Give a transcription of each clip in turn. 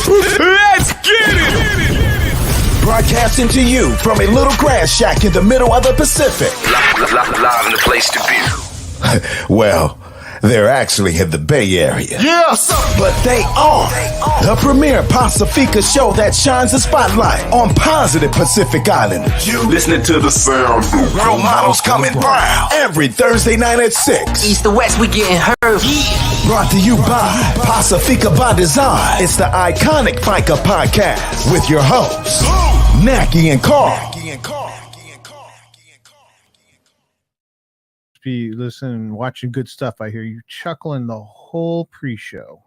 Let's get it! Broadcasting to you from a little grass shack in the middle of the Pacific. Live in the place to be. Well, they're actually in the Bay Area. Yeah! But they are the premier Pacifica show that shines a spotlight on positive Pacific Islanders. You listening to the sound. Role models coming brown every Thursday night at 6. East to west, we getting heard. Brought to you by Pacifica by Design. It's the iconic Faika Podcast with your hosts, Naki and Carl. Be listening, watching good stuff. I hear you chuckling the whole pre-show.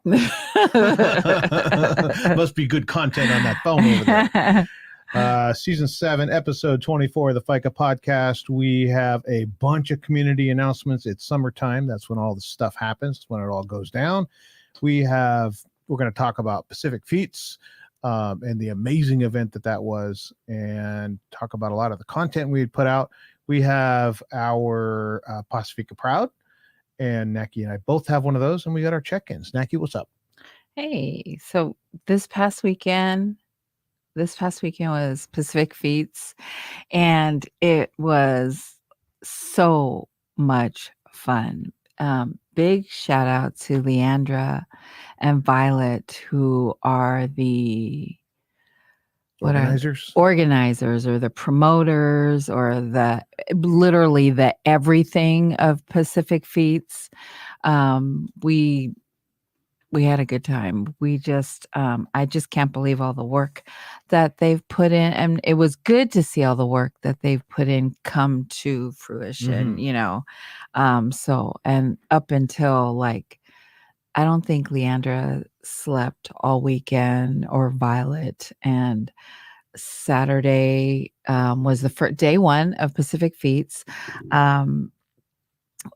Must be good content on that phone over there. Season 7, episode 24 of the Faika Podcast. We have a bunch of community announcements. It's summertime. That's when all the stuff happens. It's when it all goes down. We're going to talk about Pacific Feats and the amazing event that was, and talk about a lot of the content we had put out. We have our Pacifica Proud, and Naki and I both have one of those, and we got our check-ins. Naki, what's up? Hey, so this past weekend was Pacific Feats, and it was so much fun. Big shout out to Leandra and Violet, who are the organizers or the promoters or literally the everything of Pacific Feats. We had a good time. I just can't believe all the work that they've put in, and it was good to see all the work that they've put in come to fruition, so, and up until I don't think Leandra slept all weekend, or Violet, and Saturday was the first day one of Pacific Feats.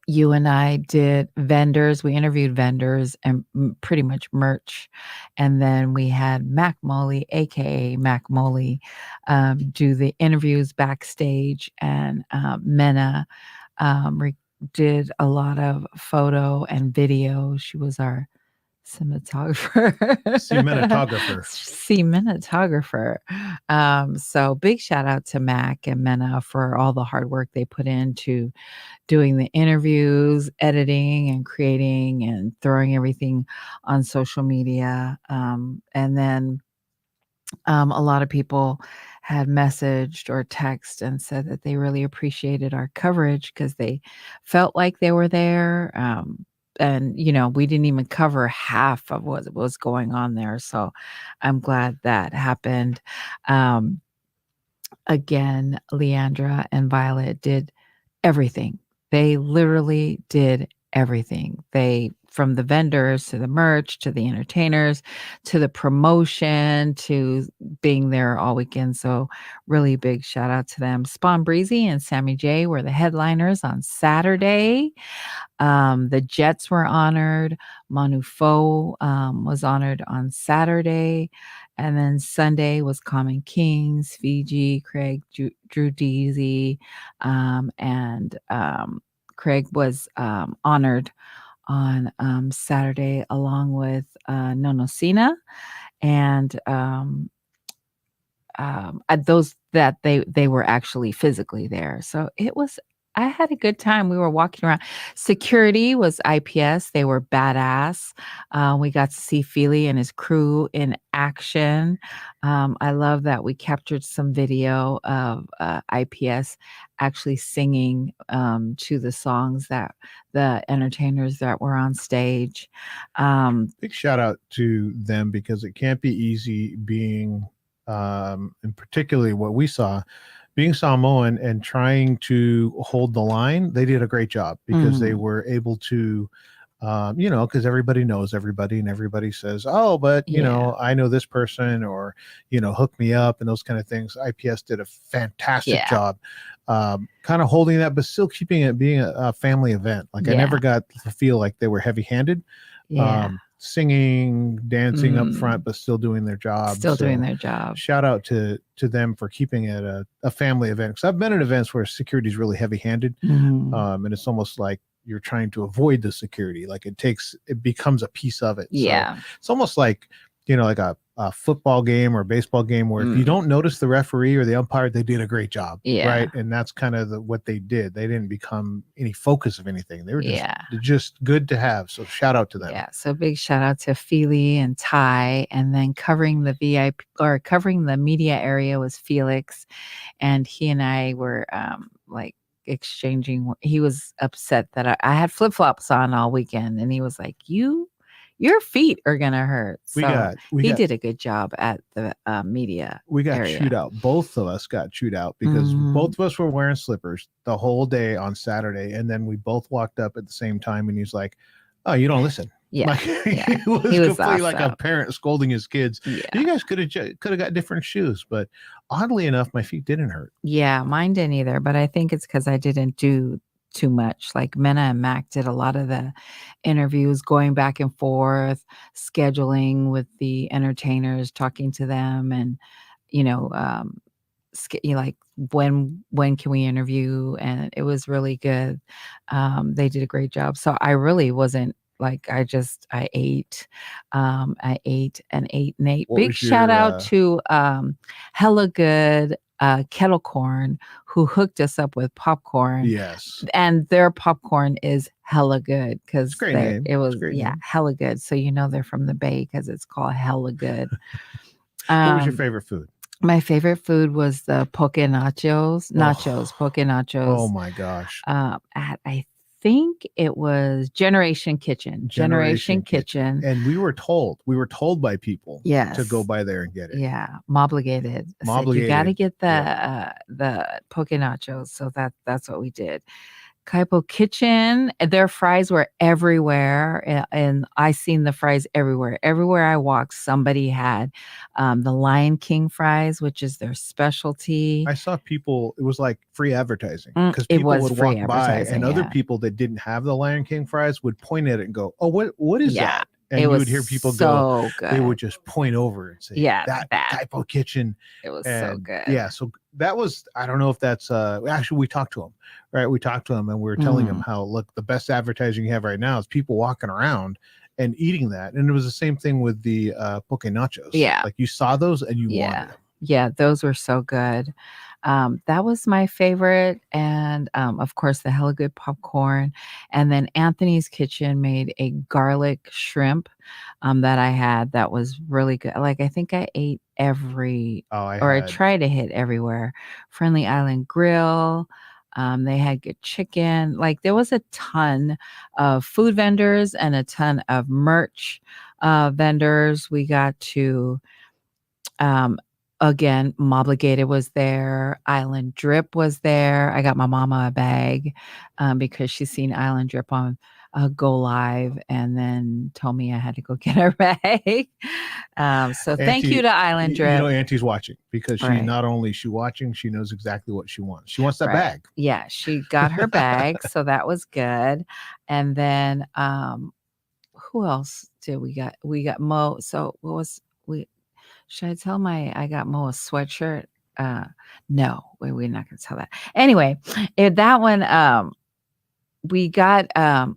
You and I did vendors. We interviewed vendors and pretty much merch. And then we had Mac Moley, aka Mac Moley, do the interviews backstage, and Mena did a lot of photo and video. She was our cinematographer. So big shout out to Mac and Mena for all the hard work they put into doing the interviews, editing and creating and throwing everything on social media. And then a lot of people had messaged or text and said that they really appreciated our coverage because they felt like they were there. And, we didn't even cover half of what was going on there. So I'm glad that happened. Again, Leandra and Violet did everything. They literally did everything. From the vendors to the merch to the entertainers to the promotion to being there all weekend. So really big shout out to them. Spawn Breezy and Sammy J were the headliners on Saturday. The Jets were honored. Manu Fo was honored on Saturday. And then Sunday was Common Kings, Fiji, Craig, Drew Deasy, and Craig was honored on Saturday, along with Nono Sina, and those that they were actually physically there. So I had a good time. We were walking around. Security was IPS. They were badass. We got to see Feely and his crew in action. I love that we captured some video of IPS actually singing to the songs that the entertainers that were on stage. Big shout out to them, because it can't be easy being, and particularly what we saw, being Samoan and trying to hold the line. They did a great job because they were able to, because everybody knows everybody and everybody says, oh, but, I know this person, or, hook me up and those kind of things. IPS did a fantastic job kind of holding that, but still keeping it being a family event. I never got to feel like they were heavy handed. Singing, dancing up front, but still doing their job. Shout out to them for keeping it a family event. Because I've been at events where security is really heavy handed, and it's almost like you're trying to avoid the security. Like it becomes a piece of it. Yeah. So it's almost like like a football game or a baseball game where if you don't notice the referee or the umpire, they did a great job. Yeah. Right. And that's kind of what they did. They didn't become any focus of anything. They were Yeah. just good to have. So shout out to them. Yeah. So big shout out to Feely and Ty. And then covering the VIP or covering the media area was Felix. And he and I were like exchanging. He was upset that I had flip flops on all weekend. And he was like, your feet are gonna hurt. So he did a good job at the media. We got area. chewed out. Both of us got chewed out because both of us were wearing slippers the whole day on Saturday, and then we both walked up at the same time. And he's like, "Oh, you don't listen." Yeah, like, yeah. he was completely like a parent scolding his kids. Yeah. You guys could have got different shoes, but oddly enough, my feet didn't hurt. Yeah, mine didn't either. But I think it's because I didn't do too much. Like Mena and Mac did a lot of the interviews, going back and forth, scheduling with the entertainers, talking to them, and like when can we interview? And it was really good. They did a great job. So I really wasn't like I ate and ate and ate. Big shout out to Hella Good Kettle Corn, who hooked us up with popcorn. Yes. And their popcorn is hella good because it was hella good. So they're from the Bay because it's called Hella Good. What was your favorite food? My favorite food was the poke nachos. Poke nachos. Oh my gosh. I think it was Generation Kitchen. And we were told by people to go by there and get it. Yeah. Mobligated. You got to get the poke nachos. So that's what we did. Kaipo Kitchen, their fries were everywhere, and I seen the fries everywhere. Everywhere I walked, somebody had the Lion King fries, which is their specialty. I saw people; it was like free advertising because people would walk by, and other people that didn't have the Lion King fries would point at it and go, "Oh, what is that?" And you would hear people go, good. They would just point over and say, that Kaipo Kitchen. It was so good. Yeah. So that was, I don't know if that's, actually we talked to him, right? We talked to him and we were telling him how, look, the best advertising you have right now is people walking around and eating that. And it was the same thing with the poke nachos. Yeah. Like you saw those and you wanted them. Yeah, those were so good. That was my favorite. And of course, the hella good popcorn. And then Anthony's Kitchen made a garlic shrimp that I had that was really good. Like, I think I ate I tried to hit everywhere. Friendly Island Grill. They had good chicken. Like, there was a ton of food vendors and a ton of merch vendors. We got to... again, Mobligated was there. Island Drip was there. I got my mama a bag because she's seen Island Drip on Go Live and then told me I had to go get her bag. So thank you to Island Drip. Auntie's watching because she not only she watching, she knows exactly what she wants. She wants that bag. Yeah, she got her bag. So that was good. And then who else did we got? We got Mo. So what was we? Should I tell I got Mo a sweatshirt? No, we're not going to tell that. Anyway, that one, we got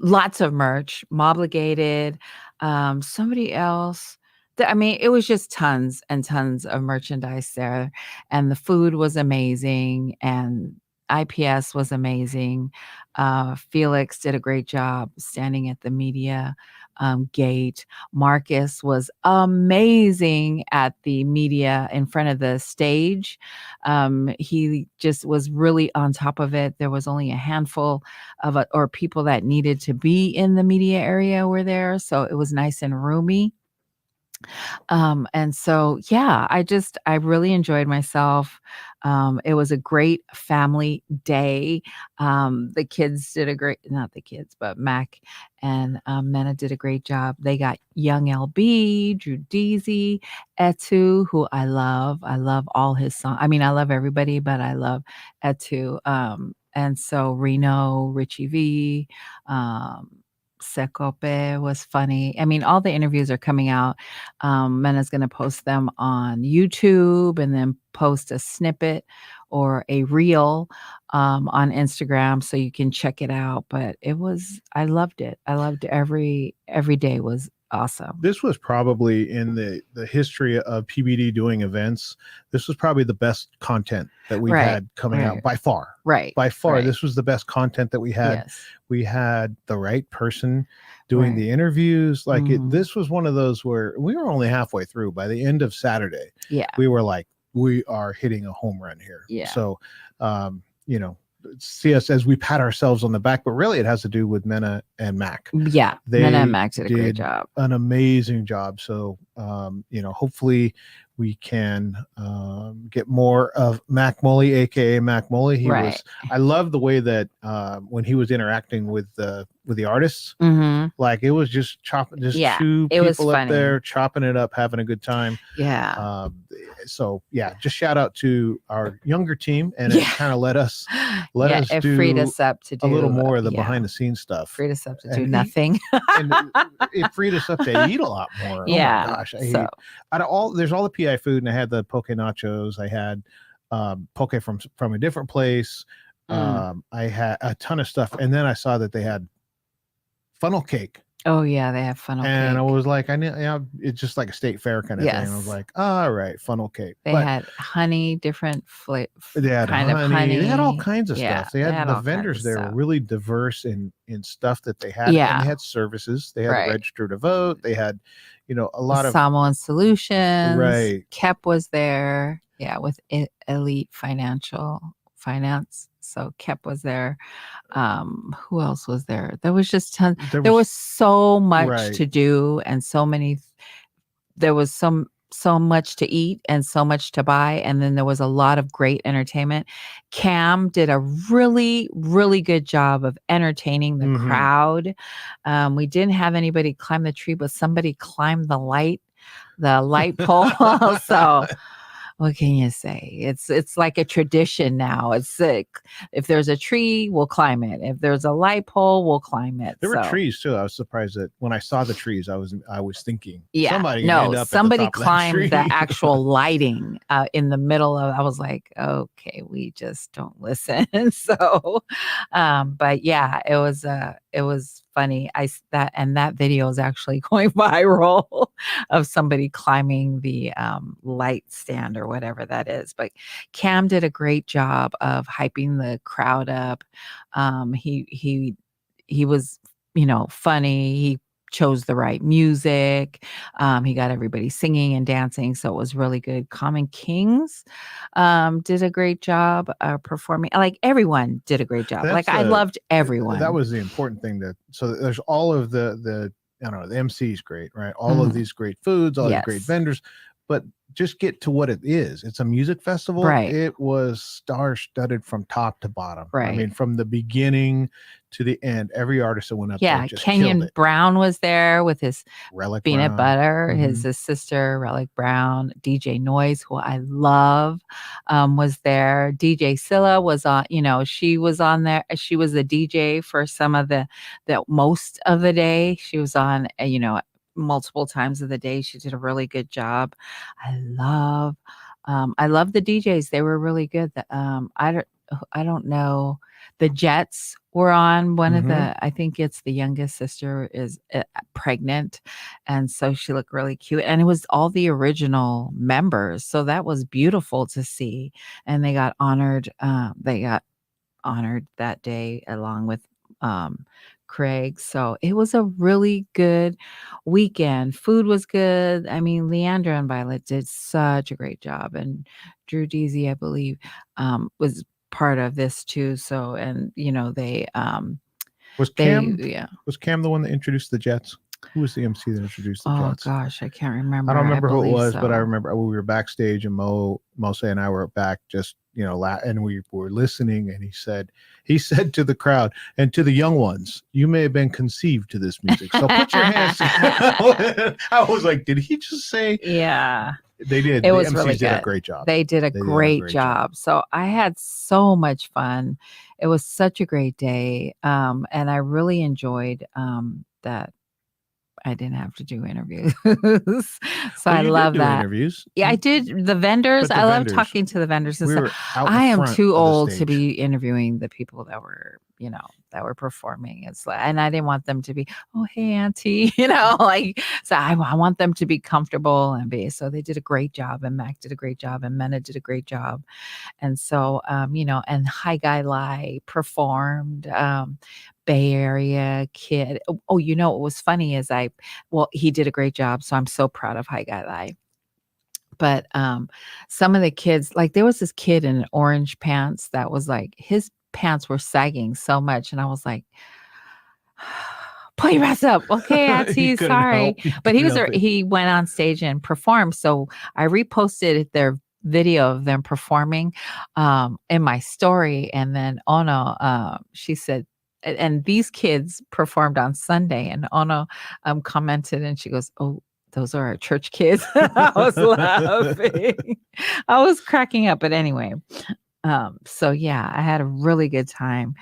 lots of merch, Mobligated, somebody else. It was just tons and tons of merchandise there. And the food was amazing. And IPS was amazing. Felix did a great job standing at the media gate. Marcus was amazing at the media in front of the stage. He just was really on top of it. There was only a handful of or people that needed to be in the media area were there. So it was nice and roomy. And so, yeah, I really enjoyed myself. It was a great family day. The kids did not the kids, but Mac and Mena did a great job. They got Young LB, Drew Deasy, Etu, who I love. I love all his songs. I love everybody, but I love Etu. And so Reno, Richie V, Sekope was funny. All the interviews are coming out. Mena's going to post them on YouTube and then post a snippet or a reel on Instagram so you can check it out. But I loved it. I loved every day was awesome. This was probably in the history of PBD doing events. This was probably the best content that we've had coming out by far. By far, this was the best content that we had. Yes. We had the right person doing the interviews. Like this was one of those where we were only halfway through. By the end of Saturday, we were like, we are hitting a home run here. Yeah. So, you know, see us as we pat ourselves on the back, but really it has to do with Mena and Mac. Yeah, Mena and Mac did a great job. An amazing job. So, you know, hopefully we can get more of Mac Mully, aka Mac Mully. He was. I love the way that when he was interacting with the artists, like it was just chopping, just two people up there chopping it up, having a good time. Yeah. So yeah, just shout out to our younger team, and it kind of let us it do freed us up to do a little more of the behind the scenes stuff. Freed us up to do nothing. And it freed us up to eat a lot more. Yeah. Oh my gosh. Out of all, there's all the PI food, and I had the poke nachos. I had poke from a different place. I had a ton of stuff, and then I saw that they had funnel cake. Oh yeah, they have funnel cake. And I was like, it's just like a state fair kind of thing. I was like, all right, funnel cake. They had honey, different they had honey. They had all kinds of stuff. They had the all vendors kinds there of were stuff. really diverse in stuff that they had. Yeah. And they had services. They had to register to vote. They had, you know, a lot of Samoan Solutions. Right. Kep was there. Yeah, with Elite Finance. So Kep was there. Who else was there? There was just tons. There was so much to do, and so many. There was so much to eat and so much to buy, and then there was a lot of great entertainment. Cam did a really, really good job of entertaining the crowd. We didn't have anybody climb the tree, but somebody climbed the light pole. So. What can you say? It's like a tradition now. It's like if there's a tree, we'll climb it. If there's a light pole, we'll climb it. There were trees too. I was surprised that when I saw the trees, I was thinking, somebody climbed the actual lighting in the middle of. I was like, okay, we just don't listen. So, but yeah, it was funny. That video is actually going viral of somebody climbing the light stand or whatever that is. But Cam did a great job of hyping the crowd up. He was, you know, funny. He chose the right music. He got everybody singing and dancing, so it was really good. Common Kings did a great job performing. Like everyone did a great job. I loved everyone. That was the important thing. So there's all of the I don't know, the MC's great, right? All of these great foods, all these great vendors, but just get to what it is. It's a music festival. Right. It was star-studded from top to bottom. Right. I mean, from the beginning to the end, every artist that went up there just Kenyon killed it. Brown was there with his Relic peanut Brown. butter. His sister, Relic Brown. DJ Noise, who I love, was there. DJ Scylla was on, you know, she was on there. She was the DJ for some of the most of the day. She was on, you know, multiple times of the day. She did a really good job. I love the DJs. They were really good. I don't know. The Jets were on one of the, I think it's the youngest sister is pregnant. And so she looked really cute. And it was all the original members. So that was beautiful to see. And they got honored. That day along with Craig. So it was a really good weekend. Food was good. I mean, Leandra and Violet did such a great job. And Drew Deasy, I believe, was part of this too. So, and you know, was Cam the one that introduced the Jets? Who was the MC that introduced the Jets? Oh gosh, I can't remember. I don't remember who it was, but I remember we were backstage and Mose and I were back just, you know, and we were listening, and he said to the crowd and to the young ones, you may have been conceived to this music. So put your hands together. I was like, did he just say? Yeah. They did. It was MCs really did good. a great job. They did a great job. So I had so much fun. It was such a great day. And I really enjoyed that I didn't have to do interviews. So I love that. Interviews. Yeah, I did. The vendors. I love talking to the vendors. And stuff. I am too old to be interviewing the people that were, you know, that were performing. It's like, and I didn't want them to be, oh, hey, auntie, like, so I want them to be comfortable and be, so they did a great job, and Mac did a great job, and Mena did a great job. And so, and Hi Guy Lai performed, Bay Area kid. Oh, what was funny is he did a great job. So I'm so proud of Hi Guy Lai. But some of the kids, like there was this kid in orange pants that was like, his pants were sagging so much. And I was like, pull your ass up. Okay, Auntie, sorry. But he went on stage and performed. So I reposted their video of them performing in my story. And then Ono, she said, and these kids performed on Sunday. And Ono commented and she goes, oh, those are our church kids. I was laughing. I was cracking up. But anyway, so yeah, I had a really good time.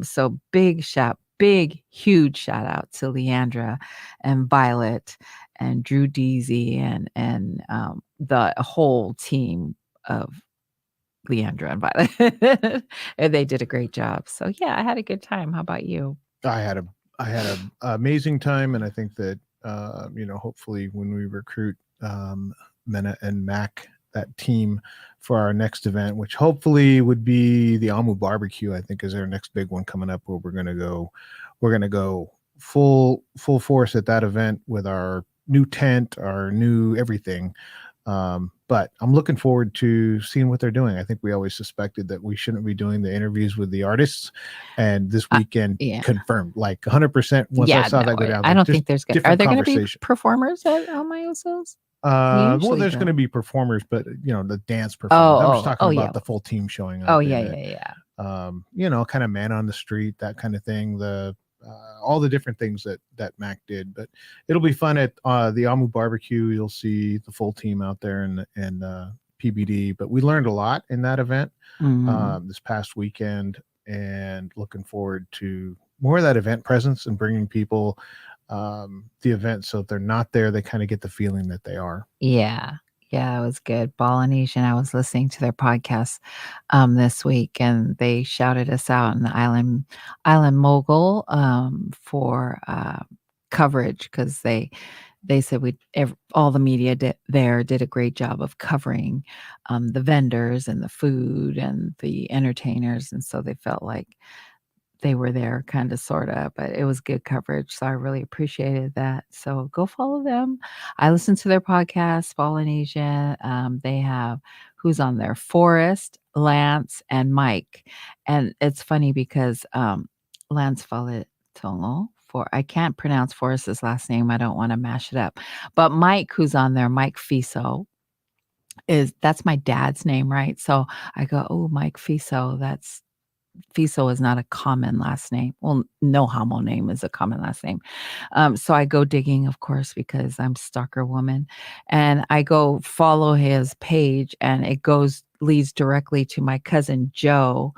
So huge shout out to Leandra and Violet and Drew Deasy and the whole team of Leandra and Violet. And they did a great job. So yeah, I had a good time. How about you? I had an amazing time, and I think that hopefully when we recruit Mena and Mac, that team, for our next event, which hopefully would be the Amu Barbecue, I think is our next big one coming up, where we're gonna go full force at that event with our new tent, our new everything. But I'm looking forward to seeing what they're doing. I think we always suspected that we shouldn't be doing the interviews with the artists, and this weekend confirmed, like 100%. Once I saw that go down, I don't think there's are there going to be performers at Almayoso's? Well, there's going to be performers, but the dance performers. I was talking about the full team showing up. Oh yeah. Kind of man on the street, that kind of thing. All the different things that Mac did, but it'll be fun at the Amu Barbecue. You'll see the full team out there and PBD. But we learned a lot in that event this past weekend, and looking forward to more of that event presence and bringing people the event, so if they're not there, they kind of get the feeling that they are. Yeah, it was good. Polynesian, I was listening to their podcast this week, and they shouted us out in the Island Mogul for coverage, because they said all the media did a great job of covering the vendors and the food and the entertainers, and so they felt like they were there, kind of, sort of, but it was good coverage. So I really appreciated that. So go follow them. I listen to their podcast, Polynesia. They have, who's on there? Forrest, Lance, and Mike. And it's funny because Lance Faletongo, I can't pronounce Forrest's last name. I don't want to mash it up. But Mike, who's on there, Mike Fiso, that's my dad's name, right? So I go, oh, Mike Fiso, Fiso is not a common last name. Well, no Hamo name is a common last name. So I go digging, of course, because I'm stalker woman, and I go follow his page, and it leads directly to my cousin Joe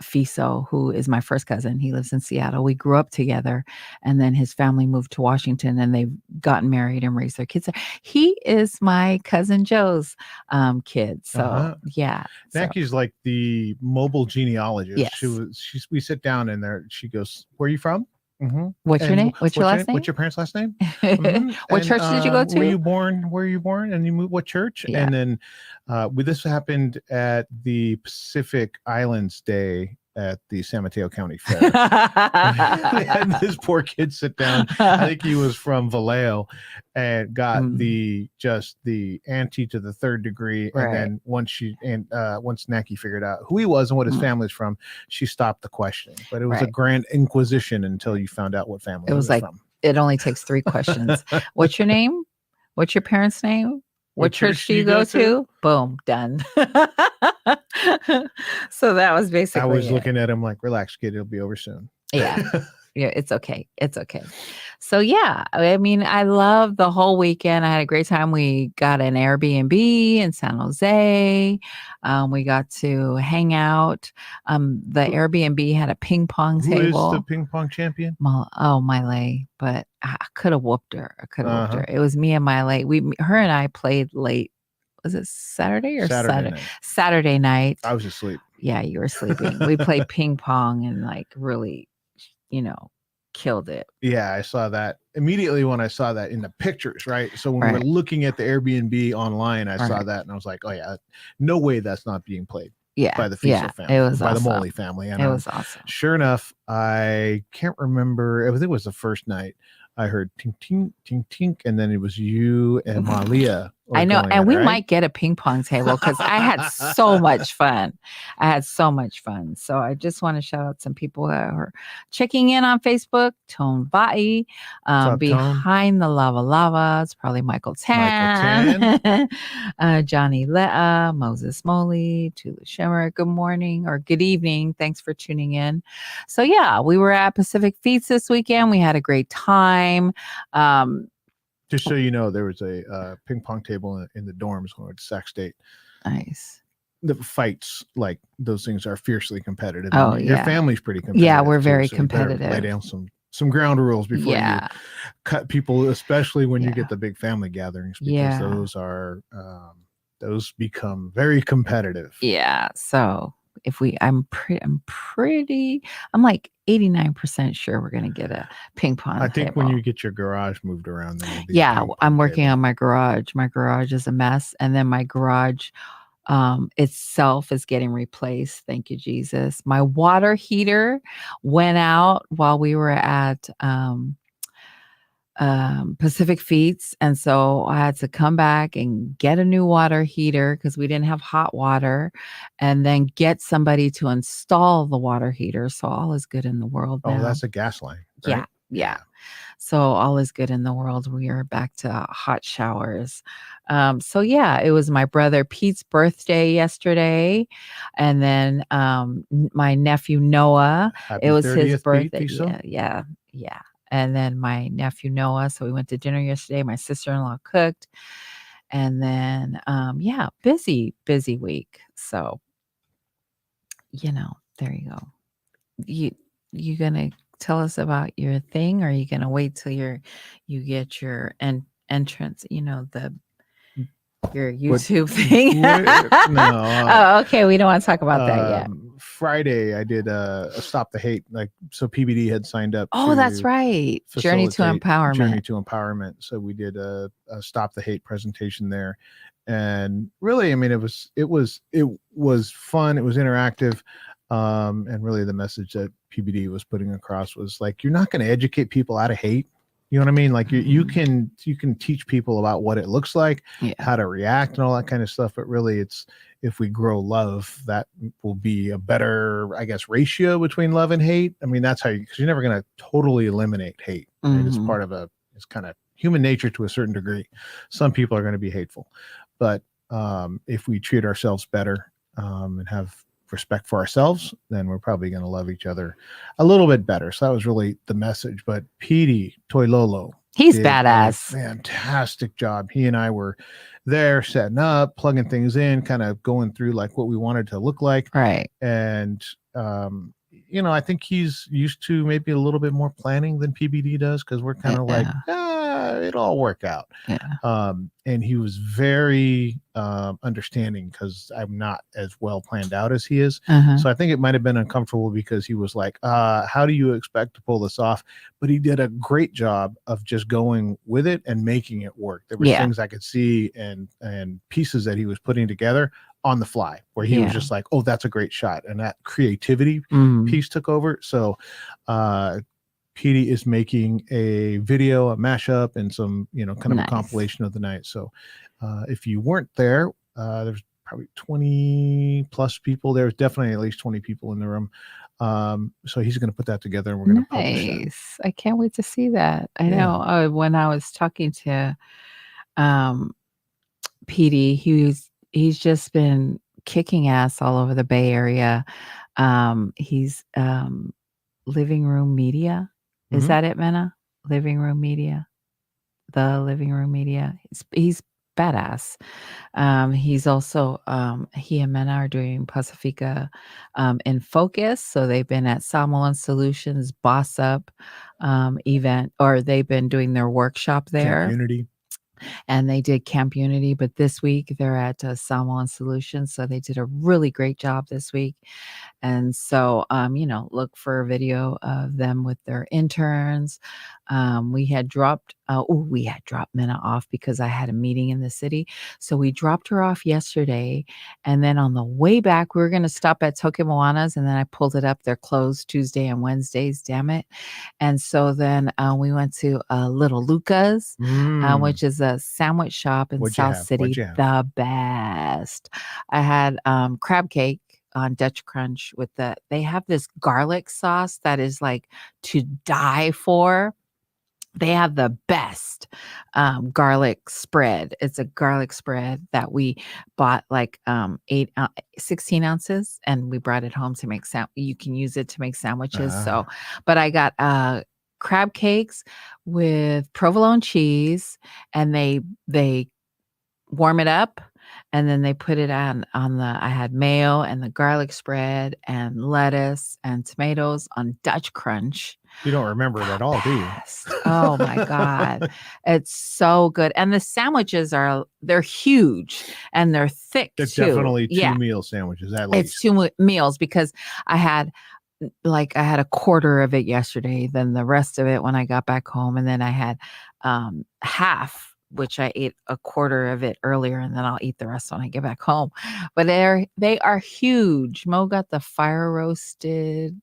Fiso, who is my first cousin. He lives in Seattle. We grew up together, and then his family moved to Washington, and they've gotten married and raised their kids there. He is my cousin Joe's kid. So yeah, Mackie's like the mobile genealogist. Yes. We sit down in there. She goes, "Where are you from? Mm-hmm. What's your name? What's your last name? What's your parents' last name? Mm-hmm. What church did you go to? Where are you born? And you moved what church?" Yeah. And then this happened at the Pacific Islands Day at the San Mateo County Fair. And this poor kid sit down. I think he was from Vallejo, and got the auntie to the third degree. Right. And then once Naki figured out who he was and what his family's from, she stopped the question. But it was a grand inquisition until you found out what family it was like from. It only takes 3 questions. What's your name? What's your parents' name? What church do you go to? Boom, done. So that was basically I was looking at him like, relax, kid, it'll be over soon. Yeah. Yeah, it's okay. It's okay. So yeah, I mean, I love the whole weekend. I had a great time. We got an Airbnb in San Jose. We got to hang out. The Airbnb had a ping pong table. Who is the ping pong champion? Miley. But I could have whooped her. Whooped her. It was me and Miley. Her and I played late. Was it Saturday or Saturday night? Saturday night. I was asleep. Yeah, you were sleeping. We played ping pong and like really, killed it. Yeah, I saw that immediately when I saw that in the pictures, right? So when we're Right. looking at the Airbnb online, I saw Right. that and I was like, oh yeah, no way that's not being played Yeah. by the Yeah. Fiesel family, It was by the awesome. Moley family. And It was awesome. sure enough, I can't remember. I think it was the first night I heard tink, tink, tink, tink. And then it was you and Malia. I know. And we might get a ping pong table because I had so much fun. So I just want to shout out some people that are checking in on Facebook. Tone Vai, up, Behind the Lava. It's probably Michael Tan. Johnny Lea, Moses Moley, Tula Shimmer. Good morning or good evening. Thanks for tuning in. So yeah, we were at Pacific Feats this weekend. We had a great time. Just so you know, there was a ping pong table in the dorms when we went to Sac State. Nice. The fights, like those things, are fiercely competitive. Oh, Your yeah. family's pretty competitive. Yeah, we're too, very so you better competitive. lay down some ground rules before you cut people, especially when you get the big family gatherings, because those are those become very competitive. Yeah. So I'm like 89% sure we're gonna get a ping pong I think table. when you get your garage moved around, then you'll be I'm working on my garage. My garage is a mess, and then my garage itself is getting replaced. Thank you, Jesus. My water heater went out while we were at Pacific Feats, and so I had to come back and get a new water heater because we didn't have hot water, and then get somebody to install the water heater. So all is good in the world now. Oh, that's a gas line, right? Yeah. So all is good in the world. We are back to hot showers. So yeah, it was my brother Pete's birthday yesterday, and then my nephew Noah. Happy it was 30th, his birthday. Pete, Yeah. And then my nephew Noah. So we went to dinner yesterday. My sister-in-law cooked, and then busy week. So there you go. You gonna tell us about your thing, or are you gonna wait till you get your entrance? Your YouTube thing. No. Oh, okay. We don't want to talk about that yet. Friday, I did a Stop the Hate. So PBD had signed up. Oh, that's right. Journey to Empowerment. So we did a Stop the Hate presentation there, and really, I mean, it was fun. It was interactive, and really, the message that PBD was putting across was like, you're not going to educate people out of hate. You know what I mean? Like you can teach people about what it looks like, how to react and all that kind of stuff. But really, it's if we grow love, that will be a better, I guess, ratio between love and hate. I mean, that's how because you're never going to totally eliminate hate. Right? It's part of it's kind of human nature to a certain degree. Some people are going to be hateful, but if we treat ourselves better and have respect for ourselves, then we're probably going to love each other a little bit better. So that was really the message. But Petey Toilolo, he's badass. Fantastic job. He and I were there setting up, plugging things in, kind of going through like what we wanted to look like. Right. And I think he's used to maybe a little bit more planning than PBD does, because we're kind of like, it'll all work out. And he was very understanding, because I'm not as well planned out as he is. So I think it might have been uncomfortable, because he was like, how do you expect to pull this off? But he did a great job of just going with it and making it work. There were things I could see and pieces that he was putting together on the fly, where he was just like, oh, that's a great shot. And that creativity piece took over. So Petey is making a video, a mashup, and some, kind of a compilation of the night. So if you weren't there, there's probably 20 plus people. There's definitely at least 20 people in the room. So he's going to put that together, and we're going to publish that. I can't wait to see that. I know when I was talking to Petey, he's just been kicking ass all over the Bay Area. He's Living Room Media. Is that it, Mena? Living Room Media. The Living Room Media. He's badass. He's also he and Mena are doing Pacifica in Focus. So they've been at Samoan Solutions Boss Up event, or they've been doing their workshop there. Camp Unity. and they did Camp Unity. But this week they're at Salmon Solutions, so they did a really great job this week. And so, look for a video of them with their interns. We had dropped Minna off because I had a meeting in the city. So we dropped her off yesterday. And then on the way back, we were going to stop at Toke Moana's. And then I pulled it up. They're closed Tuesday and Wednesdays, damn it. And so then we went to Little Luca's, which is a sandwich shop in South City. The best. I had crab cake on Dutch Crunch with they have this garlic sauce that is like to die for. They have the best garlic spread. It's a garlic spread that we bought like 16 ounces, and we brought it home to make you can use it to make sandwiches. So, but I got crab cakes with provolone cheese, and they warm it up. And then they put it on I had mayo and the garlic spread and lettuce and tomatoes on Dutch Crunch. You don't remember it at all, do you? Oh my God. It's so good. And the sandwiches they're huge and they're thick They're too. Definitely two meal sandwiches at least. It's 2 meals because I had a quarter of it yesterday, then the rest of it when I got back home. And then I had half, which I ate a quarter of it earlier, and then I'll eat the rest when I get back home. But they are huge. Mo got the fire roasted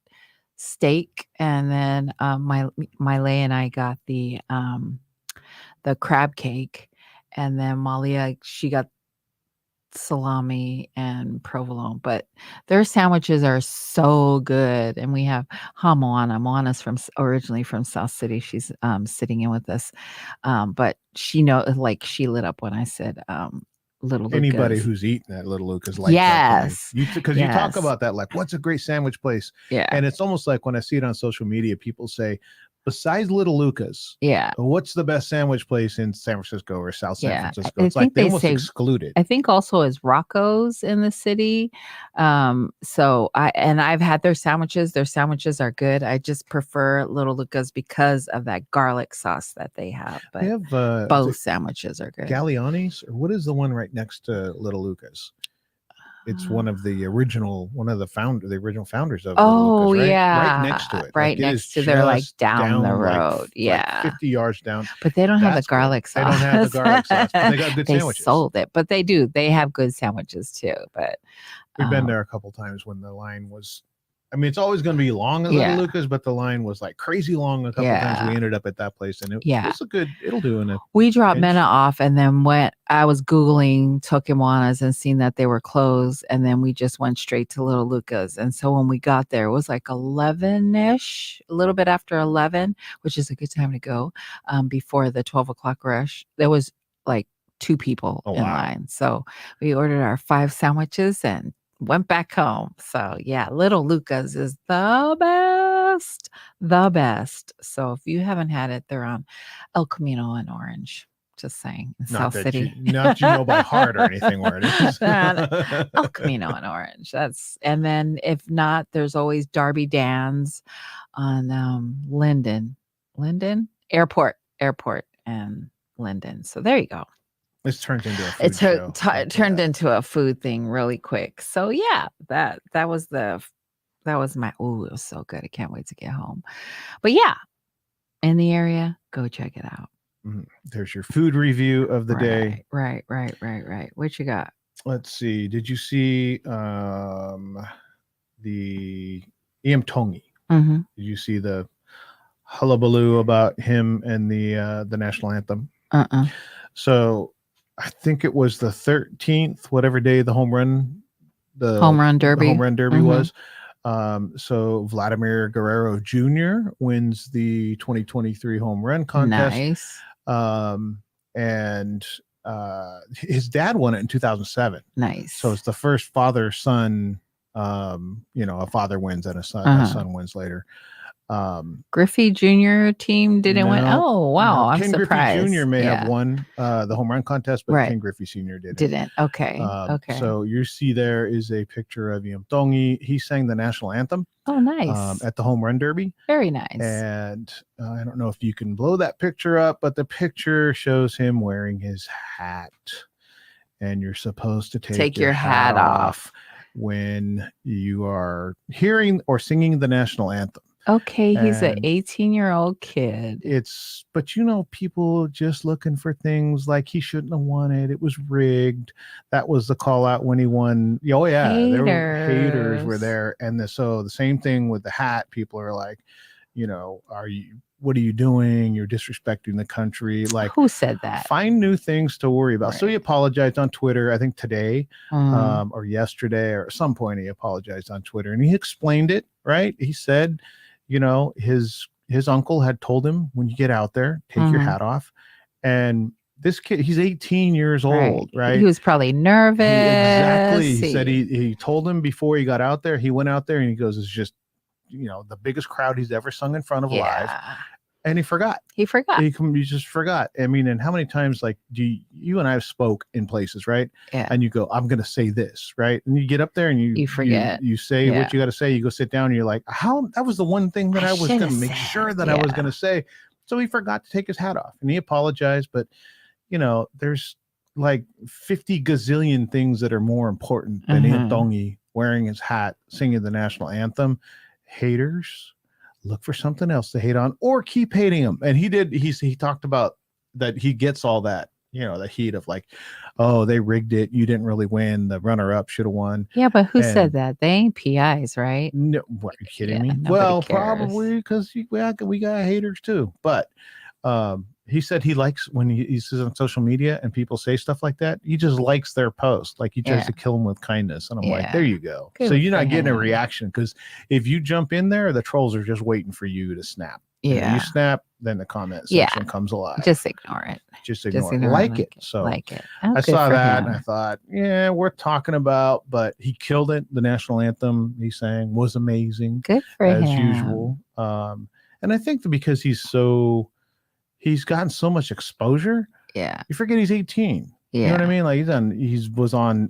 steak, and then Miley and I got the crab cake, and then Malia, she got salami and provolone. But their sandwiches are so good. And we have Moana's originally from South City. She's sitting in with us, but she she lit up when I said Little Luca's. Anybody who's eaten at Little Luca's likes yes, because you talk about that, like, what's a great sandwich place? Yeah, and it's almost like when I see it on social media, people say, besides Little Luca's, what's the best sandwich place in San Francisco or South San Francisco? It's like they almost excluded. I think also is Rocco's in the city. So I've had their sandwiches. Their sandwiches are good. I just prefer Little Luca's because of that garlic sauce that they have. But they have both sandwiches are good. Galliani's, or what is the one right next to Little Luca's? It's one of the original founders of Little Luca's, right next to it. Right next to they're like down the road. Like 50 yards down. But they don't have the garlic sauce. They don't have the garlic sauce, but they got good sandwiches. They sold it, but they do. They have good sandwiches too. But we've been there a couple times when the line was, I mean, it's always going to be long at Little Luca's, but the line was like crazy long a couple times. We ended up at that place, and it's it'll do. We dropped Minna off, and then I was Googling Toke Moana's and seen that they were closed, and then we just went straight to Little Luca's. And so when we got there, it was like 11-ish, a little bit after 11, which is a good time to go before the 12 o'clock rush. There was like 2 people in line. So we ordered our 5 sandwiches and went back home. So Little Luca's is the best. So if you haven't had it, they're on El Camino and Orange. Just saying, in South City. Not by heart or anything where it is. El Camino and Orange. And then if not, there's always Darby Dan's on Linden Airport and Linden. So there you go. It's turned into a food show. Turned into a food thing really quick. So that was my, it was so good. I can't wait to get home. But in the area, go check it out. There's your food review of the day. Right. What you got? Let's see. Did you see the Iam Tongi? Mm-hmm. Did you see the hullabaloo about him and the national anthem? So I think it was the 13th, whatever day the home run derby was. So Vladimir Guerrero Jr. wins the 2023 home run contest. Nice. And his dad won it in 2007. Nice. So it's the first father-son, a father wins and a son wins later. Griffey Jr. team didn't win. No, Oh, wow. no. I'm Ken surprised. Griffey Jr. may have Yeah. won the home run contest, but Right. Ken Griffey Sr. didn't. Didn't. Okay. Okay. So you see there is a picture of Tongi. He sang the national anthem Oh, nice. at the home run derby. Very nice. And I don't know if you can blow that picture up, but the picture shows him wearing his hat. And you're supposed to take your hat off when you are hearing or singing the national anthem. Okay, he's an And 18-year-old kid. but people just looking for things like he shouldn't have won it. It was rigged. That was the call out when he won. Oh yeah, there were haters were there, and so the same thing with the hat. People are like, what are you doing? You're disrespecting the country. Like, who said that? Find new things to worry about. Right. So he apologized on Twitter, I think today, or yesterday, or at some point he apologized on Twitter, and he explained it. Right? He said, his uncle had told him, when you get out there, take your hat off. And this kid, he's 18 years old, right? He was probably nervous. Exactly. He said he told him before he got out there. He went out there and he goes, it's just, the biggest crowd he's ever sung in front of live. And he forgot. He just forgot. I mean, and how many times, like, you and I have spoke in places, right? Yeah. And you go, I'm going to say this, right? And you get up there and you forget. You say what you got to say. You go sit down and you're like, that was the one thing that I was going to make sure that I was going to say. So he forgot to take his hat off and he apologized. But, there's like 50 gazillion things that are more important than Tongi wearing his hat, singing the national anthem. Haters, look for something else to hate on or keep hating him. And he talked about that he gets all that, the heat of like, oh, they rigged it. You didn't really win. The runner up should have won. Yeah, but who said that? They ain't PIs, right? No, what, are you kidding me? Well, probably because we got haters too. But he said he likes when he says on social media and people say stuff like that, he just likes their post. Like he tries to kill them with kindness. And I'm like, there you go. Good, so you're not getting a reaction, because if you jump in there, the trolls are just waiting for you to snap. Yeah. You snap, then the comment section comes alive. Just ignore it. Just ignore it. Like it. So like it. Oh, I saw that and I thought, yeah, worth talking about. But he killed it. The national anthem he sang was amazing. Good for him. As usual. And I think that because he's gotten so much exposure. Yeah. You forget he's 18. Yeah. You know what I mean? Like he was on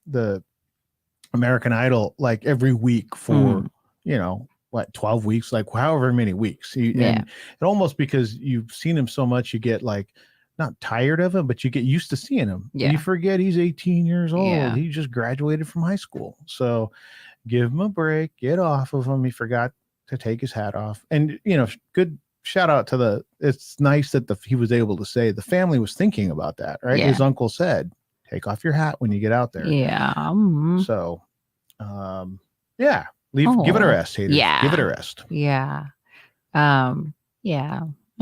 the American Idol like every week for, 12 weeks, like however many weeks. And almost because you've seen him so much, you get like not tired of him, but you get used to seeing him. Yeah. You forget he's 18 years old. Yeah. He just graduated from high school. So give him a break, get off of him. He forgot to take his hat off. And, good shout out to it's nice that he was able to say the family was thinking about that, right? Yeah. His uncle said, take off your hat when you get out there. Yeah. So, give it a rest, haters. Yeah. Give it a rest. Yeah.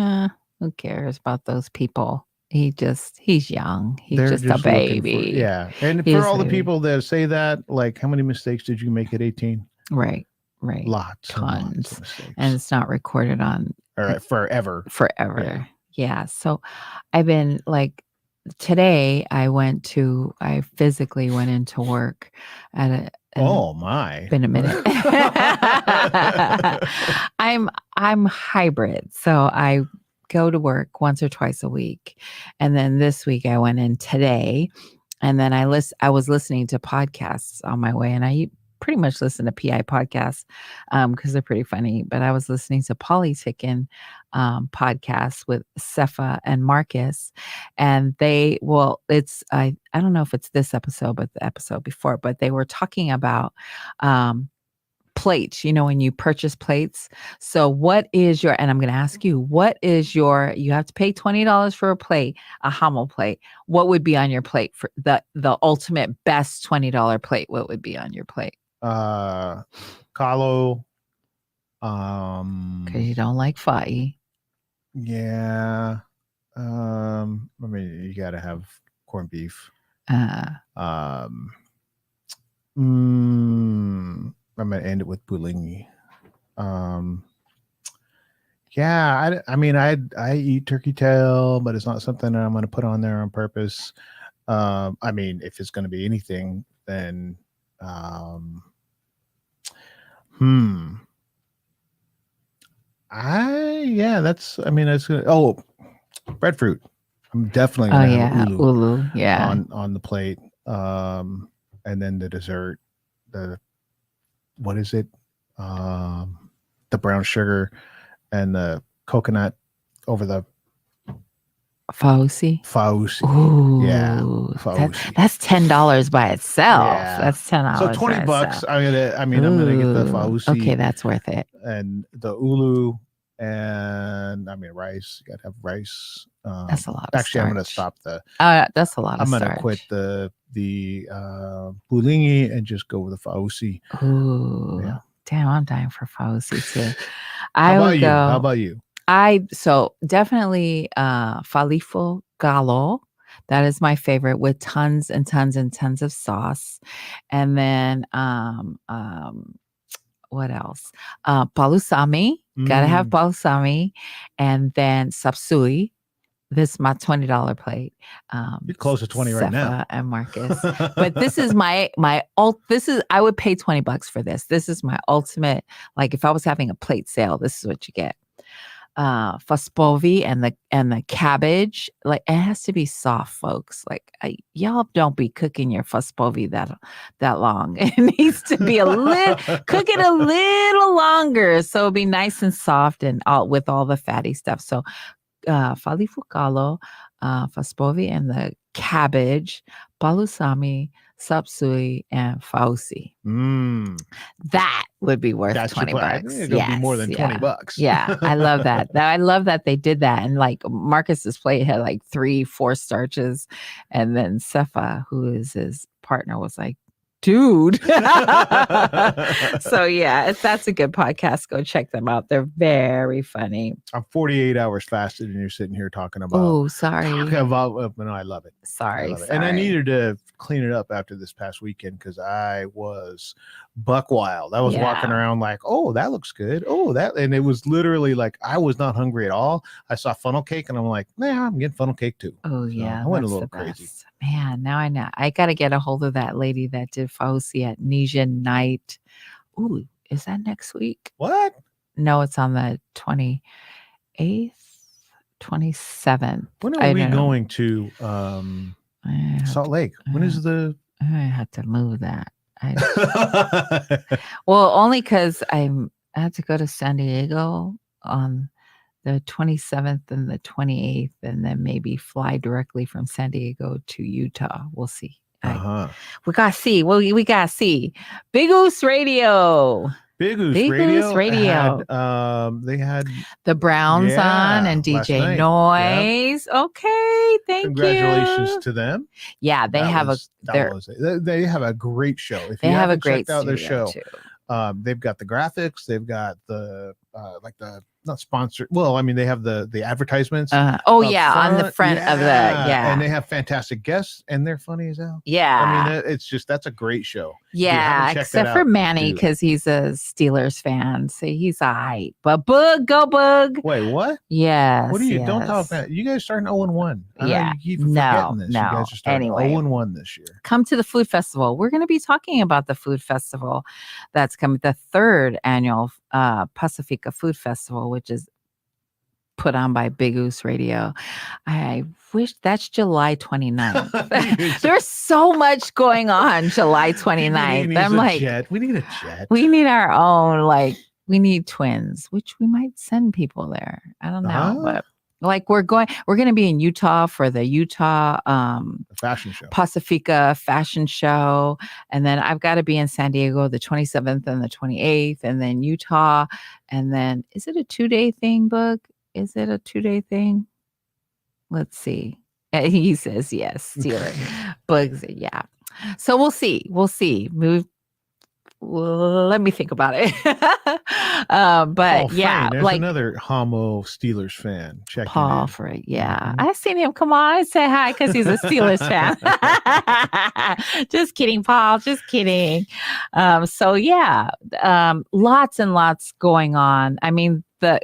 Who cares about those people? He's young. He's just a baby. And for all the people that say that, like, how many mistakes did you make at 18? Right. Lots. Tons. Of mistakes. And it's not recorded on forever. Yeah. So I've been like, today I physically went into work at been a minute. I'm hybrid. So I go to work once or twice a week. And then this week I went in today, and then I was listening to podcasts on my way, and I pretty much listen to PI podcasts because they're pretty funny. But I was listening to Politicking podcasts with Sefa and Marcus, and I don't know if it's this episode, but the episode before, but they were talking about plates, when you purchase plates. So what is and I'm going to ask you, you have to pay $20 for a plate, a Hummel plate. What would be on your plate for the ultimate best $20 plate? What would be on your plate? Kalo. Because you don't like fai. Yeah. I mean, you got to have corned beef. I'm going to end it with bulingi. I eat turkey tail, but it's not something that I'm going to put on there on purpose. If it's going to be anything, then, That's. I mean, that's good. Oh, breadfruit. I'm definitely Oh gonna have yeah, ulu ulu. Yeah, on the plate. And then the dessert. The what is it? The brown sugar and the coconut over the fauci. fauci. Yeah, Ooh, fauci. that's $10 by itself. Yeah. That's $10 So by $20. itself. I'm gonna get the Ooh, fauci okay, that's worth it. and the ulu, and I mean rice. You gotta have rice. That's a lot of Actually, I'm gonna starch. stop the. That's a lot of I'm gonna starch. quit the bulingi and just go with the fauci. Ooh, Yeah. damn, I'm dying for fauci too. How I about would you? go. How about you? So definitely falafel gallo. That is my favorite with tons and tons and tons of sauce. And then what else? Palusami. Gotta have palusami. And then sapsui. This is my $20 plate. You're close to 20 right now. Sefa and Marcus. But this is my I would pay $20 for this. This is my ultimate, like if I was having a plate sale, this is what you get. Fospovi and the cabbage, like it has to be soft, folks. Like y'all don't be cooking your fospovi that long. It needs to be cook it a little longer, so it'll be nice and soft and all with all the fatty stuff. So falifukalo, fospovi and the cabbage, palusami, sapsui, and fauci. That would be worth $20. It's gonna be more than $20. Yeah, I love that. I love that they did that. And like Marcus's plate had like 3-4 starches, and then Sefa, who is his partner, was like, dude. So yeah, if that's a good podcast, go check them out. They're very funny. I'm 48 hours fasted, and you're sitting here talking about. Oh, sorry. No, I love it. Sorry. And I needed to clean it up after this past weekend because I was buck wild. I was walking around like, oh, that looks good. Oh, and it was literally like I was not hungry at all. I saw funnel cake, and I'm like, nah, I'm getting funnel cake too. Oh yeah, I went a little crazy. Man, now I know. I got to get a hold of that lady that did fauci at Nija Night. Ooh, is that next week? What? No, it's on the 28th, 27th. When are we going to Salt Lake? When is the? I have to move that. Well, only because I had to go to San Diego on the 27th and the 28th, and then maybe fly directly from San Diego to Utah. We'll see. We gotta see. Well, we gotta see. Big Goose Radio. Big Goose Radio. They had the Browns on and DJ Noise. Yep. Okay, Congratulations to them. Yeah, they have they have a great show. If they you have haven't a great checked out their show, too. They've got the graphics. They've got the not sponsored. Well, I mean, they have the advertisements. On the front of and they have fantastic guests, and they're funny as hell. Yeah, I mean, that's a great show. Yeah, except for Manny because he's a Steelers fan, so he's all right. But Boog, go Boog. Wait, what? Yes. What are you? Don't talk about. You guys starting 0-1. Yeah. You keep forgetting this. No. You guys are starting 0-1 this year. Come to the food festival. We're going to be talking about the food festival that's coming, the 3rd annual Pacifica Food Festival, which is put on by Big Goose Radio. I wish that's July 29th. There's so much going on July 29th. I'm like, we need a jet. We need our own, we need twins, which we might send people there. I don't know, but we're going to be in Utah for the Utah fashion show, Pacifica fashion show. And then I've got to be in San Diego the 27th and the 28th, and then Utah. And then is it a 2-day thing, Boog? Is it a 2-day thing? Let's see. He says yes. Steeler. Bugs. Yeah. So we'll see. Let me think about it. But yeah, there's another homo Steelers fan. Check Paul for it. Yeah, I seen him come on and say hi because he's a Steelers fan. Just kidding, Paul. Just kidding. So yeah, lots and lots going on. I mean, the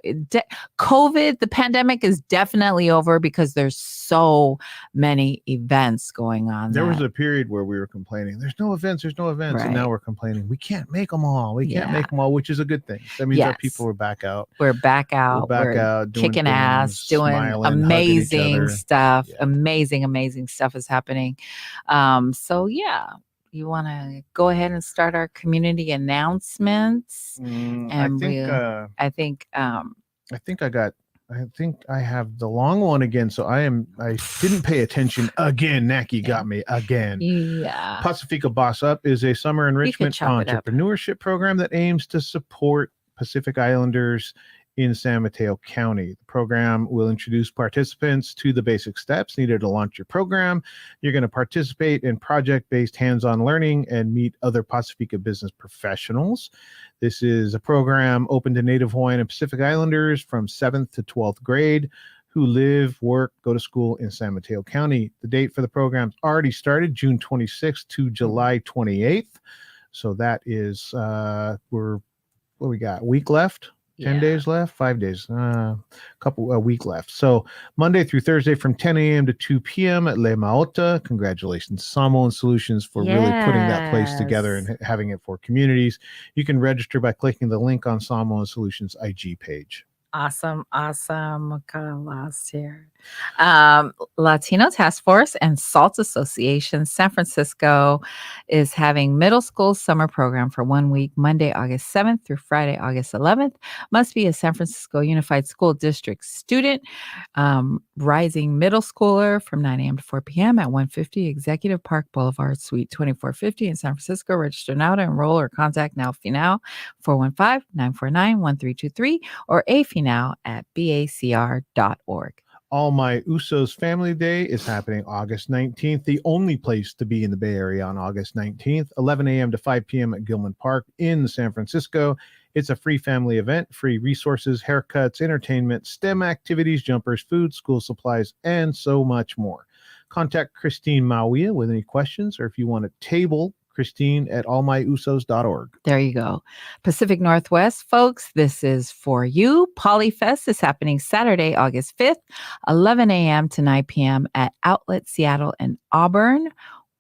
pandemic is definitely over because there's so many events going on. There was a period where we were complaining, there's no events. Right. And now we're complaining, we can't make them all. We can't make them all, which is a good thing. That means our Yes. people are back out. We're back out. back out, doing kicking ass, things, doing smiling, hugging each amazing other. stuff. Yeah. Amazing stuff is happening. So yeah, you want to go ahead and start our community announcements, and I think I have the long one again. So I didn't pay attention again. Naki got me again. Yeah. Pacifica Boss Up is a summer enrichment chop it up. entrepreneurship program that aims to support Pacific Islanders in San Mateo County. The program will introduce participants to the basic steps needed to launch your program. You're going to participate in project-based hands-on learning and meet other Pacifica business professionals. This is a program open to Native Hawaiian and Pacific Islanders from 7th to 12th grade who live, work, go to school in San Mateo County. The date for the program's already started, June 26th to July 28th. So that is, what we got? A week left? 10 days left, 5 days, a week left. So Monday through Thursday from 10 a.m. to 2 p.m. at Le Maota. Congratulations, Samoan Solutions, for really putting that place together and having it for communities. You can register by clicking the link on Samoan Solutions IG page. Awesome. Kind of lost here. Latino Task Force and SALT Association San Francisco is having middle school summer program for 1 week, Monday, August 7th through Friday, August 11th. Must be a San Francisco Unified School District student, rising middle schooler from 9 a.m. to 4 p.m. at 150 Executive Park Boulevard, Suite 2450 in San Francisco. Register now to enroll or contact NowFinal 415-949-1323 or AFINOW at bacr.org. All My Usos Family Day is happening August 19th, the only place to be in the Bay Area on August 19th, 11 a.m. to 5 p.m. at Gilman Park in San Francisco. It's a free family event, free resources, haircuts, entertainment, STEM activities, jumpers, food, school supplies, and so much more. Contact Christine Mawia with any questions, or if you want a table, Christine at allmyusos.org. There you go. Pacific Northwest, folks, this is for you. Polyfest is happening Saturday, August 5th, 11 a.m. to 9 p.m. at Outlet Seattle in Auburn,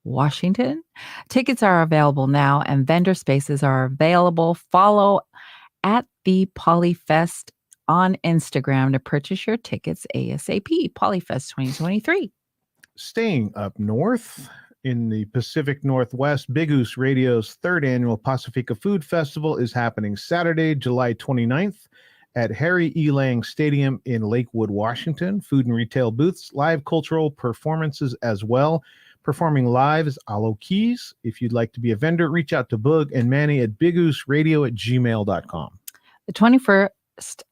Washington. Tickets are available now and vendor spaces are available. Follow at the Polyfest on Instagram to purchase your tickets ASAP. Polyfest 2023. Staying up north, in the Pacific Northwest, Big Goose Radio's third annual Pacifica Food Festival is happening Saturday, July 29th at Harry E. Lang Stadium in Lakewood, Washington. Food and retail booths, live cultural performances as well. Performing live is Alo Keys. If you'd like to be a vendor, reach out to Boog and Manny at biggooseradio@gmail.com. The 21st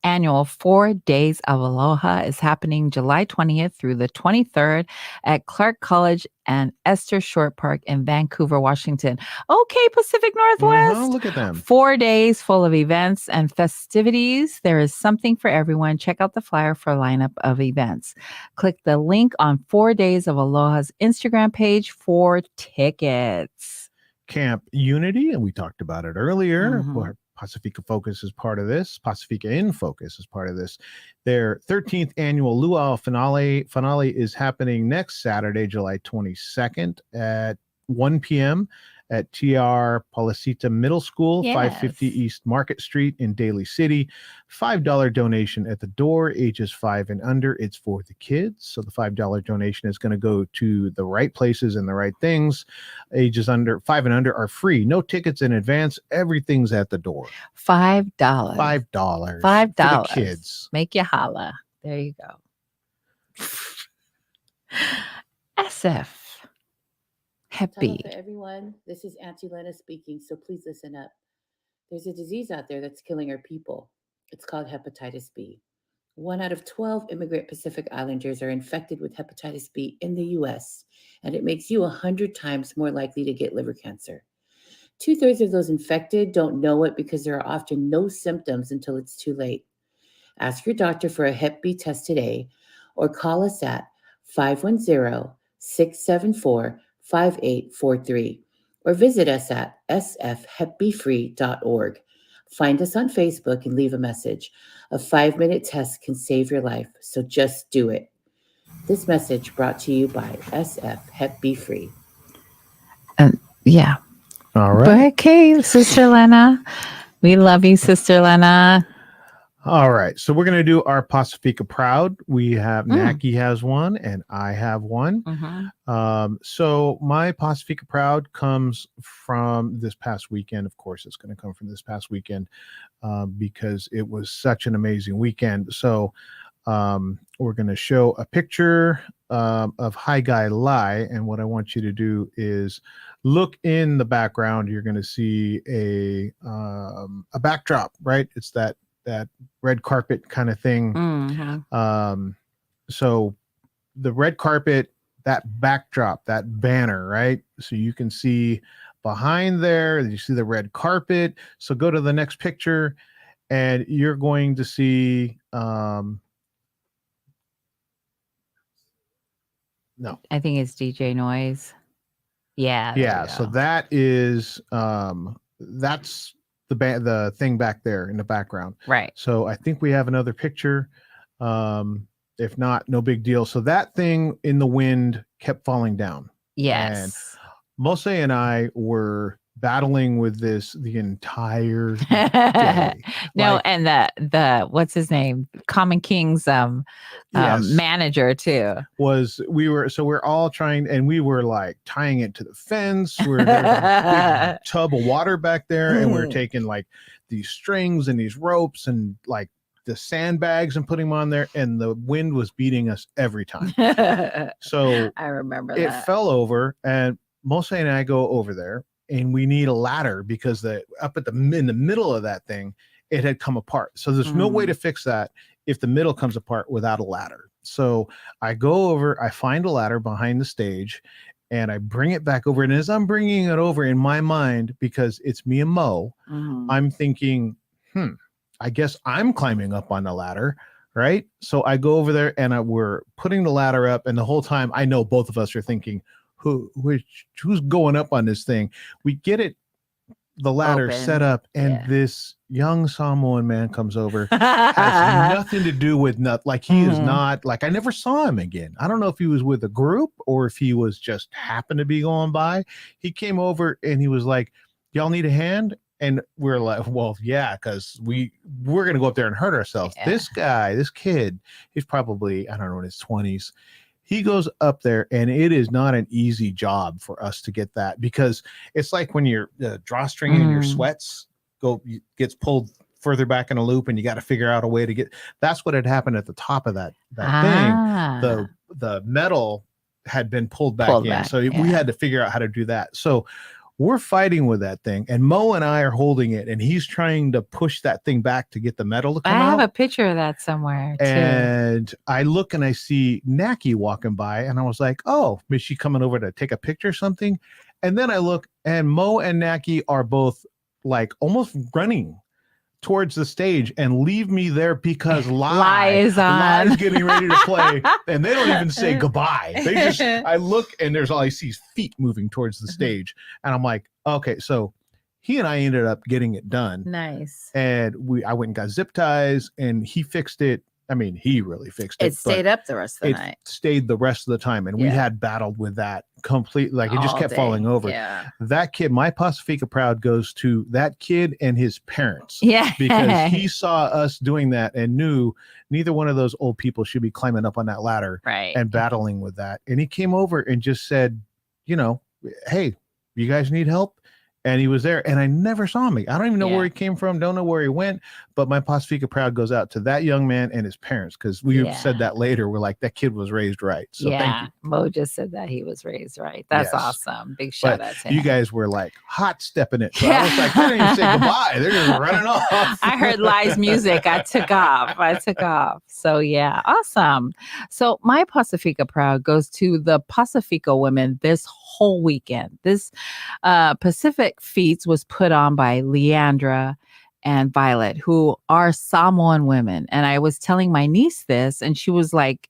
annual 4 Days of Aloha is happening July 20th through the 23rd at Clark College and Esther Short Park in Vancouver, Washington. Okay, Pacific Northwest. Look at them. 4 days full of events and festivities. There is something for everyone. Check out the flyer for a lineup of events. Click the link on 4 Days of Aloha's Instagram page for tickets. Camp Unity, and we talked about it earlier. Mhm. Pacifica Focus is part of this. Pacifica in Focus is part of this. Their 13th annual Luau finale is happening next Saturday, July 22nd at 1 p.m. at TR Policita Middle School, Yes. 550 East Market Street in Daly City. $5 donation at the door, ages 5 and under. It's for the kids. So the $5 donation is going to go to the right places and the right things. Ages under 5 and under are free. No tickets in advance. Everything's at the door. $5. $5. $5 for the kids. Make you holla. There you go. SF. Hep B. Hello to everyone. This is Auntie Lena speaking, so please listen up. There's a disease out there that's killing our people. It's called hepatitis B. 1 out of 12 immigrant Pacific Islanders are infected with hepatitis B in the U.S., and it makes you 100 times more likely to get liver cancer. 2/3 of those infected don't know it because there are often no symptoms until it's too late. Ask your doctor for a Hep B test today or call us at 510-674-5843 or visit us at sfhepbfree.org. Find us on Facebook and leave a message. A 5-minute test can save your life, so just do it. This message brought to you by SF Hep B Free. Yeah. All right. But okay, Sister Lena. We love you, Sister Lena. All right. So we're going to do our Pacifica Proud. We have Naki has one and I have one. So my Pacifica Proud comes from this past weekend. Of course, it's going to come from this past weekend because it was such an amazing weekend. So we're going to show a picture of Hi Guy Lai. And what I want you to do is look in the background. You're going to see a backdrop, right? It's that red carpet kind of thing. So the red carpet, that backdrop, that banner, right? So you can see behind there, you see the red carpet. So go to the next picture and you're going to see, no. I think it's DJ Noise. Yeah. Yeah. So that is, that's the thing back there in the background. Right. So I think we have another picture. If not, no big deal. So that thing in the wind kept falling down. Yes. And Mose and I were battling with this the entire day. No, and the what's his name? Common King's manager too. We're all trying, and we were like tying it to the fence where there's a big tub of water back there, and we're taking like these strings and these ropes and like the sandbags and putting them on there, and the wind was beating us every time. So I remember it that. fell over, and Mose and I go over there, and we need a ladder because in the middle of that thing, it had come apart. So there's no way to fix that if the middle comes apart without a ladder. So I go over, I find a ladder behind the stage, and I bring it back over. And as I'm bringing it over in my mind, because it's me and Mo, I'm thinking, I guess I'm climbing up on the ladder, right? So I go over there and we're putting the ladder up, and the whole time I know both of us are thinking, who's going up on this thing? We get it, the ladder set up, and this young Samoan man comes over, has nothing to do with nothing. Like he is not, like I never saw him again. I don't know if he was with a group or if he was just happened to be going by. He came over and he was like, y'all need a hand? And we're like, well, yeah, because we're going to go up there and hurt ourselves. Yeah. This kid, he's probably, I don't know, in his 20s. He goes up there, and it is not an easy job for us to get that, because it's like when your drawstring and your sweats gets pulled further back in a loop, and you got to figure out a way to get. That's what had happened at the top of that thing. The metal had been pulled back. So we had to figure out how to do that. So we're fighting with that thing, and Mo and I are holding it, and he's trying to push that thing back to get the metal to come out. I have a picture of that somewhere too. And I look and I see Naki walking by, and I was like, oh, is she coming over to take a picture or something? And then I look, and Mo and Naki are both like almost running towards the stage and leave me there because Lai's getting ready to play, and they don't even say goodbye. They just, I look, and there's all I see is feet moving towards the stage, and I'm like, okay. So he and I ended up getting it done. Nice. And I went and got zip ties, and he fixed it. I mean, he really fixed it. It stayed up the rest of the night. Stayed the rest of the time, and we had battled with that completely. Like it just kept falling over. Yeah. That kid, my Pacifica Proud goes to that kid and his parents. Yeah. Because he saw us doing that and knew neither one of those old people should be climbing up on that ladder and battling with that. And he came over and just said, hey, you guys need help? And he was there, and I never saw him. I don't even know where he came from. Don't know where he went. But my Pacifica Proud goes out to that young man and his parents, because we said that later. We're like, that kid was raised right. So thank you. Mo just said that he was raised right. That's awesome. Big shout out to him. You guys were like hot stepping it. So I was like, they didn't even say goodbye. They're just running off. I heard Lai's music. I took off. So yeah, awesome. So my Pacifica Proud goes to the Pacifica women this whole weekend. This Pacific Feats was put on by Leandra and Violet, who are Samoan women. And I was telling my niece this, and she was like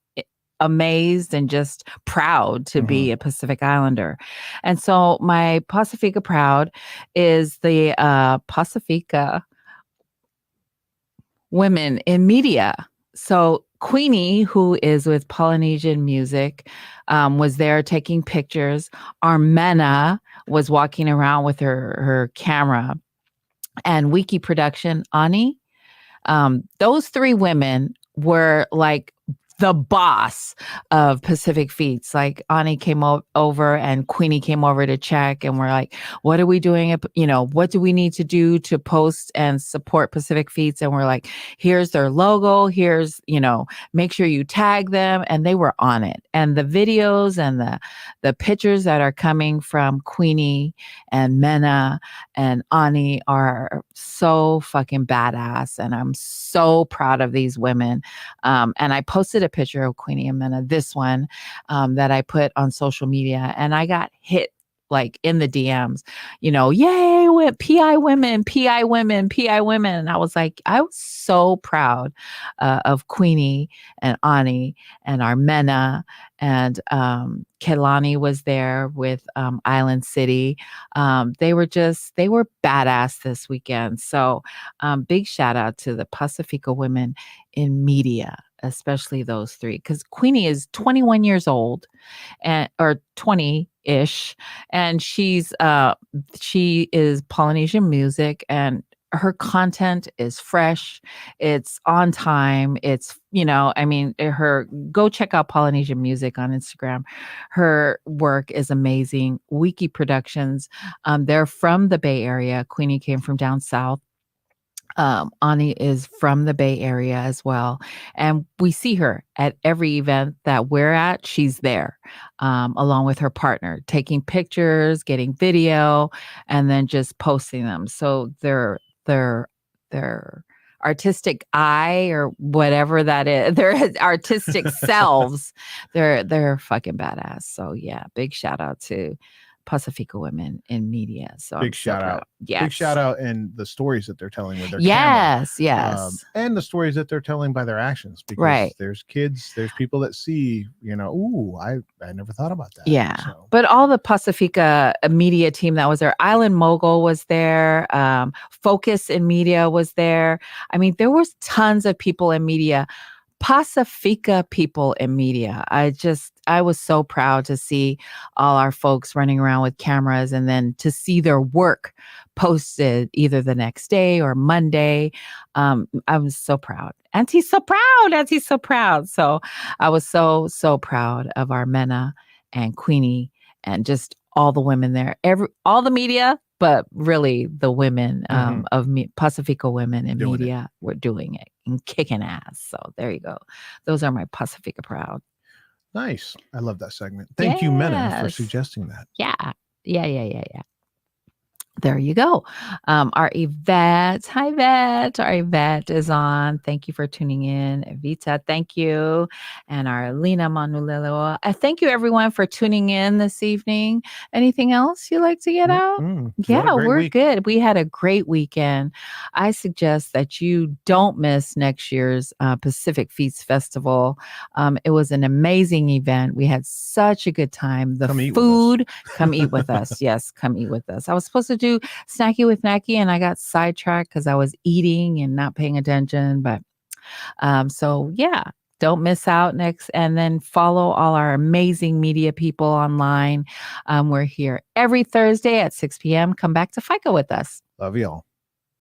amazed and just proud to be a Pacific Islander. And so my Pacifica Proud is the Pacifica women in media. So Queenie, who is with Polynesian Music, was there taking pictures. Armena was walking around with her camera. and Wiki Production, Ani. Those three women were like the boss of Pacific Feats. Like Ani came over and Queenie came over to check, and we're like, what are we doing? What do we need to do to post and support Pacific Feats? And we're like, here's their logo. Here's, make sure you tag them. And they were on it. And the videos and the pictures that are coming from Queenie and Mena and Ani are so fucking badass. And I'm so proud of these women. And I posted a picture of Queenie and Mena, this one that I put on social media, and I got hit like in the DMs, yay, with PI women, PI women, PI women. And I was so proud of Queenie and Ani and our Mena, and Kelani was there with Island City. They were badass this weekend. So big shout out to the Pacifica women in media, especially those three, because Queenie is 21 years old or 20-ish, and she is Polynesian music, and her content is fresh, it's on time, it's go check out Polynesian Music on Instagram. Her work is amazing. Wiki Productions, they're from the Bay Area. Queenie came from down south. Ani is from the Bay Area as well. And we see her at every event that we're at. She's there along with her partner, taking pictures, getting video, and then just posting them. So their artistic eye, or whatever that is, their artistic selves, they're fucking badass. So yeah, big shout out to Pacifica women in media. So big shout out. Yes. Big shout out, and the stories that they're telling with their camera. Yes. And the stories that they're telling by their actions, because there's kids, there's people that see, I never thought about that. Yeah. So. But all the Pacifica media team that was there, Island Mogul was there, Focus in Media was there. I mean, there was tons of people in media. Pacifica people in media. I was so proud to see all our folks running around with cameras, and then to see their work posted either the next day or Monday. I was so proud. Auntie's so proud. So I was so proud of our Mena and Queenie and just all the women there, all the media, but really the women of Pacifica women in media were doing it and kicking ass. So there you go. Those are my Pacifica proud. Nice. I love that segment. Thank you, Mena, for suggesting that. Yeah. There you go. Our Yvette, hi Yvette. Our Yvette is on. Thank you for tuning in. Evita, thank you. And our Lena Manulelo. Thank you everyone for tuning in this evening. Anything else you'd like to get out? Yeah, we're good. We had a great weekend. I suggest that you don't miss next year's Pacific Feast Festival. It was an amazing event. We had such a good time. The food, come eat with us. Yes, come eat with us. I was supposed to do Snacky with Nacky, and I got sidetracked because I was eating and not paying attention. But so yeah, don't miss out next, and then follow all our amazing media people online. We're here every Thursday at 6 p.m. Come back to FICA with us. Love y'all.